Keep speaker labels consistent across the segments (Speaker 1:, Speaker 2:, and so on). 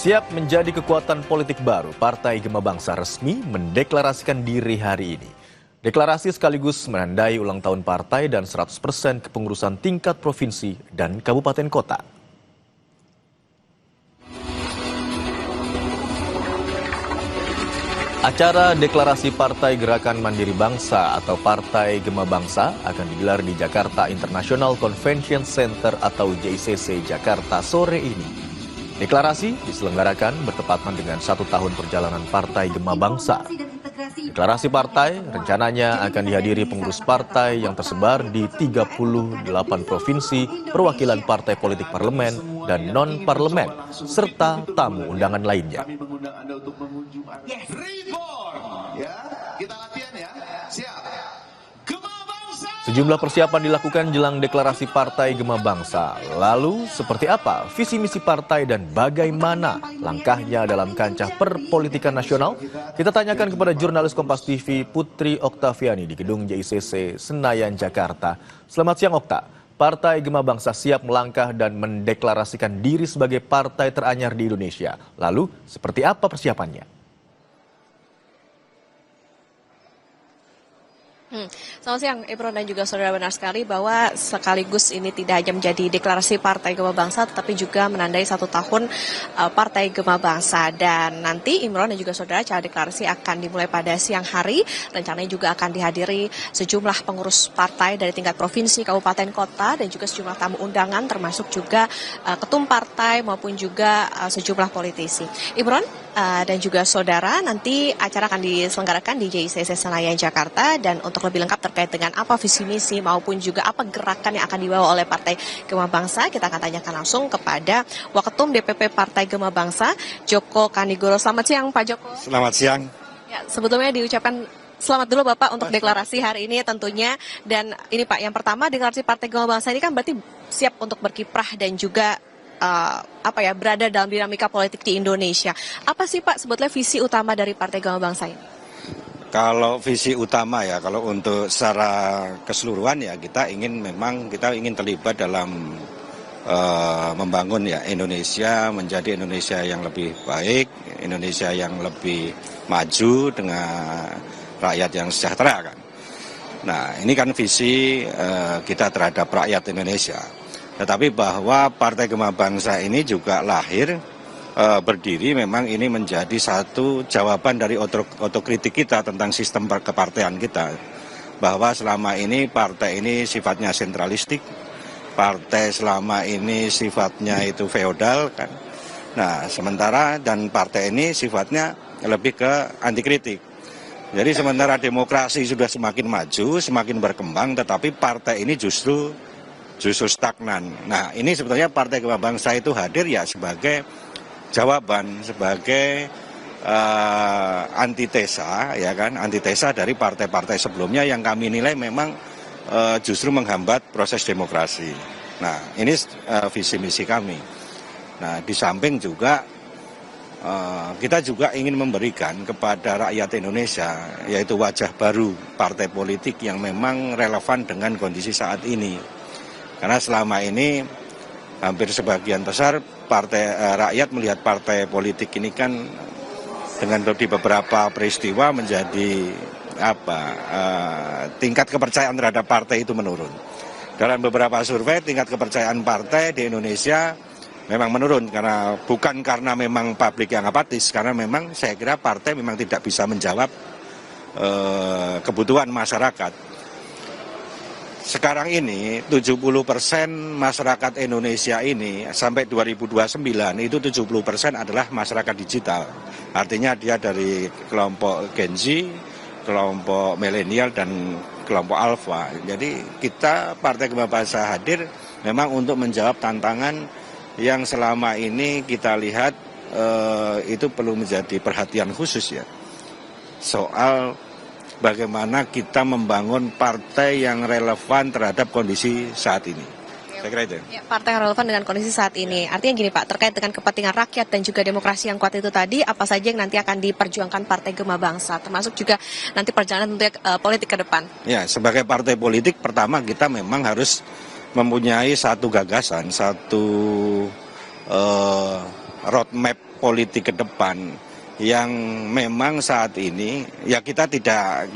Speaker 1: Siap menjadi kekuatan politik baru, Partai Gema Bangsa resmi mendeklarasikan diri hari ini. Deklarasi sekaligus menandai ulang tahun partai dan 100% kepengurusan tingkat provinsi dan kabupaten kota. Acara deklarasi Partai Gerakan Mandiri Bangsa atau Partai Gema Bangsa akan digelar di Jakarta International Convention Center atau JICC Jakarta sore ini. Deklarasi diselenggarakan bertepatan dengan 1 tahun perjalanan Partai Gema Bangsa. Deklarasi partai rencananya akan dihadiri pengurus partai yang tersebar di 38 provinsi, perwakilan partai politik parlemen dan non-parlemen, serta tamu undangan lainnya. Sejumlah persiapan dilakukan jelang deklarasi Partai Gema Bangsa. Lalu, seperti apa visi misi partai dan bagaimana langkahnya dalam kancah perpolitikan nasional? Kita tanyakan kepada jurnalis Kompas TV Putri Oktaviani di Gedung JICC Senayan, Jakarta. Selamat siang, Okta. Partai Gema Bangsa siap melangkah dan mendeklarasikan diri sebagai partai teranyar di Indonesia. Lalu, seperti apa persiapannya?
Speaker 2: Selamat siang, Ibron dan juga saudara, benar sekali bahwa sekaligus ini tidak hanya menjadi deklarasi Partai Gema Bangsa, tetapi juga menandai 1 tahun Partai Gema Bangsa. Dan nanti Imron dan juga saudara, acara deklarasi akan dimulai pada siang hari. Rencananya juga akan dihadiri sejumlah pengurus partai dari tingkat provinsi, kabupaten, kota, dan juga sejumlah tamu undangan, termasuk juga ketum partai maupun juga sejumlah politisi. Imron dan juga saudara, nanti acara akan diselenggarakan di JICC Senayan, Jakarta, dan untuk lebih lengkap terkait dengan apa visi misi maupun juga apa gerakan yang akan dibawa oleh Partai Gema Bangsa, kita akan tanyakan langsung kepada Waketum DPP Partai Gema Bangsa, Joko Kanigoro. Selamat siang, Pak Joko.
Speaker 3: Selamat siang.
Speaker 2: Ya, sebetulnya diucapkan selamat dulu Bapak untuk deklarasi hari ini tentunya. Dan ini Pak, yang pertama deklarasi Partai Gema Bangsa ini kan berarti siap untuk berkiprah dan juga berada dalam dinamika politik di Indonesia. Apa sih Pak sebetulnya visi utama dari Partai Gema Bangsa ini?
Speaker 3: Kalau visi utama ya, kalau untuk secara keseluruhan ya kita ingin terlibat dalam membangun ya Indonesia menjadi Indonesia yang lebih baik, Indonesia yang lebih maju dengan rakyat yang sejahtera kan. Nah ini kan visi kita terhadap rakyat Indonesia. Tetapi bahwa Partai Gema Bangsa ini juga lahir berdiri memang ini menjadi satu jawaban dari otokritik kita tentang sistem kepartean kita. Bahwa selama ini partai ini sifatnya sentralistik, partai selama ini sifatnya itu feodal kan. Nah sementara dan partai ini sifatnya lebih ke anti kritik. Jadi sementara demokrasi sudah semakin maju, semakin berkembang, tetapi partai ini justru stagnan. Nah ini sebetulnya Partai Gema Bangsa itu hadir ya sebagai jawaban, sebagai antitesa ya kan, antitesa dari partai-partai sebelumnya yang kami nilai memang justru menghambat proses demokrasi. Nah ini visi misi kami. Nah di samping juga kita juga ingin memberikan kepada rakyat Indonesia yaitu wajah baru partai politik yang memang relevan dengan kondisi saat ini. Karena selama ini hampir sebagian besar rakyat melihat partai politik ini kan dengan di beberapa peristiwa menjadi tingkat kepercayaan terhadap partai itu menurun. Dalam beberapa survei tingkat kepercayaan partai di Indonesia memang menurun bukan karena memang publik yang apatis, karena memang saya kira partai memang tidak bisa menjawab kebutuhan masyarakat. Sekarang ini 70% masyarakat Indonesia ini sampai 2029 itu 70% adalah masyarakat digital. Artinya dia dari kelompok Gen Z, kelompok milenial dan kelompok alfa. Jadi kita Partai Gema Bangsa hadir memang untuk menjawab tantangan yang selama ini kita lihat itu perlu menjadi perhatian khusus ya. Soal bagaimana kita membangun partai yang relevan terhadap kondisi saat ini. Saya kira itu.
Speaker 2: Ya, partai yang relevan dengan kondisi saat ini. Artinya gini Pak, terkait dengan kepentingan rakyat dan juga demokrasi yang kuat itu tadi, apa saja yang nanti akan diperjuangkan Partai Gema Bangsa, termasuk juga nanti perjalanan untuk politik ke depan?
Speaker 3: Ya, sebagai partai politik, pertama kita memang harus mempunyai satu gagasan, satu roadmap politik ke depan yang memang saat ini ya kita tidak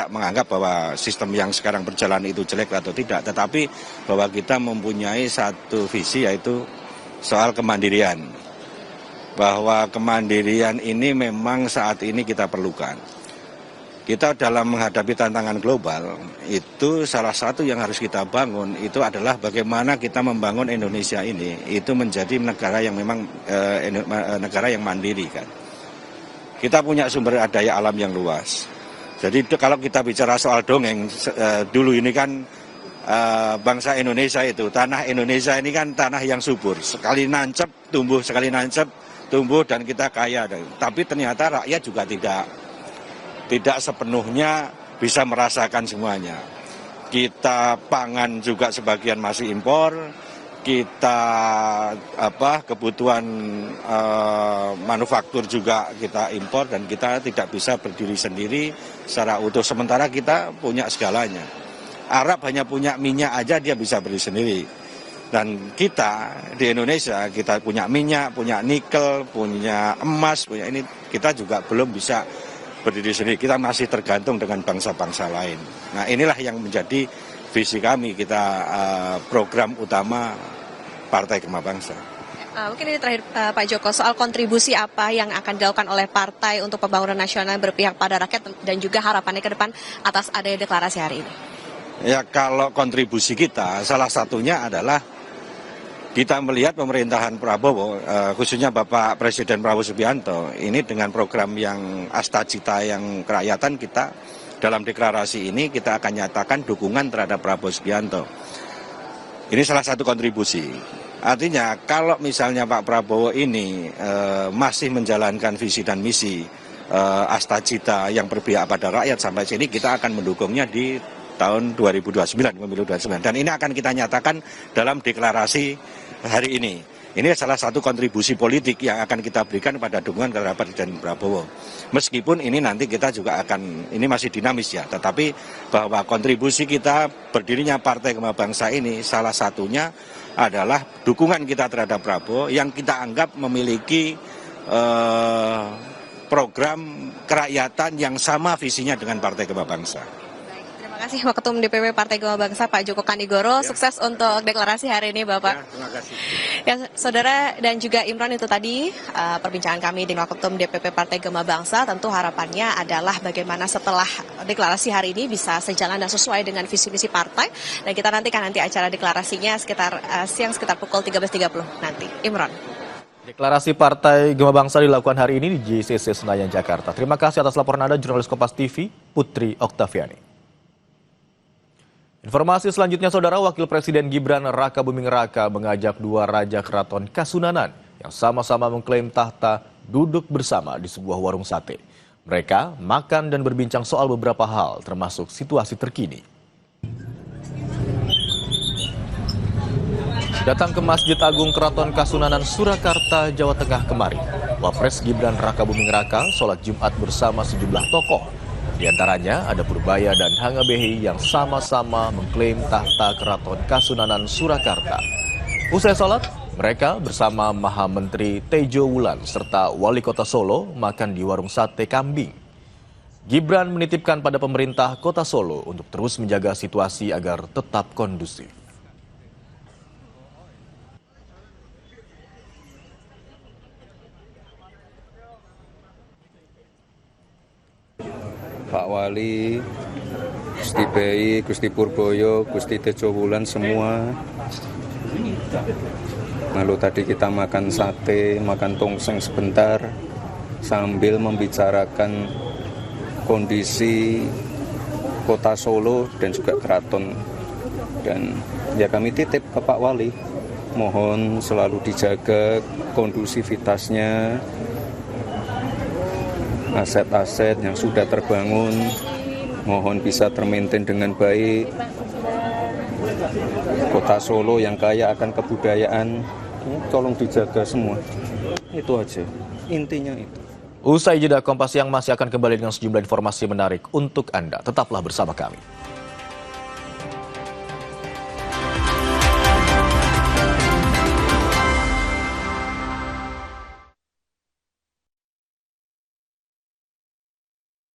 Speaker 3: menganggap bahwa sistem yang sekarang berjalan itu jelek atau tidak, tetapi bahwa kita mempunyai satu visi, yaitu soal kemandirian. Bahwa kemandirian ini memang saat ini kita perlukan. Kita dalam menghadapi tantangan global, itu salah satu yang harus kita bangun itu adalah bagaimana kita membangun Indonesia ini itu menjadi negara yang memang negara yang mandiri kan. Kita punya sumber daya alam yang luas. Jadi kalau kita bicara soal dongeng, dulu ini kan bangsa Indonesia itu, tanah Indonesia ini kan tanah yang subur. Sekali nancep tumbuh, sekali nancep tumbuh, dan kita kaya. Tapi ternyata rakyat juga tidak sepenuhnya bisa merasakan semuanya. Kita pangan juga sebagian masih impor, kita kebutuhan manufaktur juga kita impor, dan kita tidak bisa berdiri sendiri secara utuh. Sementara kita punya segalanya. Arab hanya punya minyak aja dia bisa berdiri sendiri. Dan kita di Indonesia, kita punya minyak, punya nikel, punya emas, punya ini, kita juga belum bisa berdiri sendiri. Kita masih tergantung dengan bangsa-bangsa lain. Nah, inilah yang menjadi visi kami, kita program utama Partai Gema Bangsa.
Speaker 2: Mungkin ini terakhir Pak Joko, soal kontribusi apa yang akan dilakukan oleh partai untuk pembangunan nasional berpihak pada rakyat dan juga harapannya ke depan atas adanya deklarasi hari ini.
Speaker 3: Ya, kalau kontribusi kita salah satunya adalah kita melihat pemerintahan Prabowo, khususnya Bapak Presiden Prabowo Subianto, ini dengan program yang Astagita yang kerakyatan, kita dalam deklarasi ini kita akan nyatakan dukungan terhadap Prabowo Subianto. Ini salah satu kontribusi. Artinya kalau misalnya Pak Prabowo ini masih menjalankan visi dan misi Astagita yang berpihak pada rakyat sampai sini, kita akan mendukungnya di tahun 2029, pemilu 2029. Dan ini akan kita nyatakan dalam deklarasi hari ini. Ini salah satu kontribusi politik yang akan kita berikan pada dukungan terhadap Presiden Prabowo. Meskipun ini nanti kita juga akan, ini masih dinamis ya, tetapi bahwa kontribusi kita berdirinya Partai Gema Bangsa ini salah satunya adalah dukungan kita terhadap Prabowo yang kita anggap memiliki program kerakyatan yang sama visinya dengan Partai Gema Bangsa.
Speaker 2: Terima kasih Waketum DPP Partai Gema Bangsa Pak Joko Kanigoro. Ya. Sukses untuk deklarasi hari ini Bapak.
Speaker 3: Ya, terima kasih.
Speaker 2: Ya, Saudara dan juga Imron, itu tadi perbincangan kami dengan Waketum DPP Partai Gema Bangsa. Tentu harapannya adalah bagaimana setelah deklarasi hari ini bisa sejalan dan sesuai dengan visi misi partai. Dan kita nantikan nanti acara deklarasinya sekitar siang sekitar pukul 13.30 nanti. Imron.
Speaker 1: Deklarasi Partai Gema Bangsa dilakukan hari ini di JCC Senayan, Jakarta. Terima kasih atas laporan Anda, jurnalis Kompas TV, Putri Oktaviani. Informasi selanjutnya, Saudara, Wakil Presiden Gibran Raka Buming Raka mengajak dua raja keraton Kasunanan yang sama-sama mengklaim tahta duduk bersama di sebuah warung sate. Mereka makan dan berbincang soal beberapa hal, termasuk situasi terkini. Datang ke Masjid Agung Keraton Kasunanan Surakarta, Jawa Tengah kemarin, Wapres Gibran Raka Buming Raka sholat Jumat bersama sejumlah tokoh. Di antaranya ada Purbaya dan Hangabehi yang sama-sama mengklaim tahta Keraton Kasunanan Surakarta. Usai sholat, mereka bersama Maha Menteri Tejo Wulan serta Wali Kota Solo makan di warung sate kambing. Gibran menitipkan pada pemerintah Kota Solo untuk terus menjaga situasi agar tetap kondusif.
Speaker 4: Pak Wali, Gusti Bayi, Gusti Purboyo, Gusti Tejo Wulan semua. Lalu tadi kita makan sate, makan tongseng sebentar sambil membicarakan kondisi Kota Solo dan juga keraton. Dan ya kami titip ke Pak Wali, mohon selalu dijaga kondusivitasnya, aset-aset yang sudah terbangun mohon bisa termaintain dengan baik. Kota Solo yang kaya akan kebudayaan, tolong dijaga semua. Itu aja, intinya itu.
Speaker 1: Usai jeda, Kompas Siang masih akan kembali dengan sejumlah informasi menarik untuk Anda. Tetaplah bersama kami.